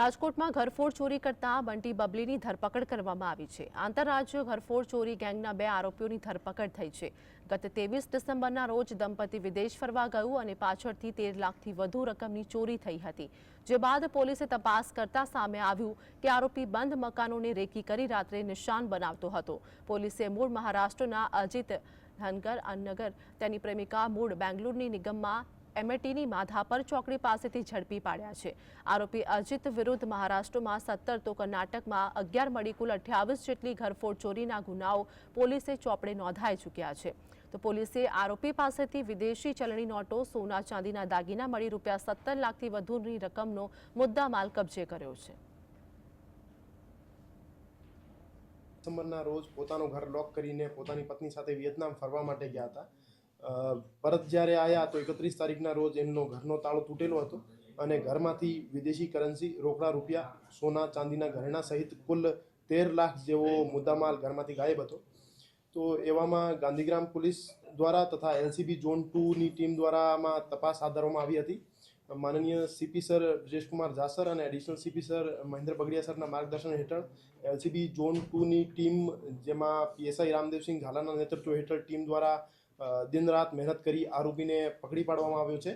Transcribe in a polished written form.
રાજકોટમાં ઘરફોડ ચોરી કરતા બંટી બબલીની ધરપકડ કરવામાં આવી છે। આંતરરાજ્ય ઘરફોડ ચોરી ગેંગના 2 આરોપીઓની ધરપકડ થઈ છે। ગત 23 ડિસેમ્બરના રોજ દંપતી વિદેશ ફરવા ગયું અને પાછળથી 13 લાખથી વધુ રકમની ચોરી થઈ હતી। જે બાદ પોલીસે તપાસ કરતા સામે આવ્યું કે આરોપી બંધ મકાનોને રેકી કરી રાત્રે નિશાન બનાવતો હતો। પોલીસે મૂળ મહારાષ્ટ્રના અજીત ધનગર તેની પ્રેમિકા મૂળ બેંગલુરુની નિગમમાં એમએટીની માધાપર ચોકડી પાસેથી ઝડપી પાડ્યા છે। આરોપી અજીત વિરુદ્ધ મહારાષ્ટ્રમાં 17 તો કર્ણાટકમાં 11 મળી કુલ 28 જેટલી ઘરફોડ ચોરીના ગુનાઓ પોલીસે ચોપડે નોંધાઈ ચૂક્યા છે। તો પોલીસે આરોપી પાસેથી વિદેશી ચલણી નોટો, સોના ચાંદીના દાગીના મળી રૂપિયા 17 લાખથી વધુની રકમનો મુદ્દામાલ કબજે કર્યો છે। ડિસેમ્બરના રોજ પોતાનું ઘર લોક કરીને પોતાની પત્ની સાથે વિયેતનામ ફરવા માટે ગયા હતા। પરત જ્યારે આવ્યા તો 31 તારીખના રોજ એમનો ઘરનો તાળો તૂટેલો હતો અને ઘરમાંથી વિદેશી કરન્સી, રોકડા રૂપિયા, સોના ચાંદીના ઘરેણાં સહિત કુલ 13 લાખ જેવો મુદ્દામાલ ઘરમાંથી ગાયબ હતો। તો એવામાં ગાંધીગ્રામ પોલીસ દ્વારા તથા એલસીબી ઝોન 2ની ટીમ દ્વારા આમાં તપાસ હાથ ધરવામાં આવી હતી। માનનીય સીપી સર બ્રિજેશકુમાર જાસર અને additional CP sir Mahendra Bagadiya સરના માર્ગદર્શન હેઠળ એલસીબી ઝોન 2ની ટીમ, જેમાં પીએસઆઈ રામદેવસિંહ ઝાલાના નેતૃત્વ હેઠળ ટીમ દ્વારા દિન રાત મહેનત કરી આરોપીને પકડી પાડવામાં આવ્યો છે।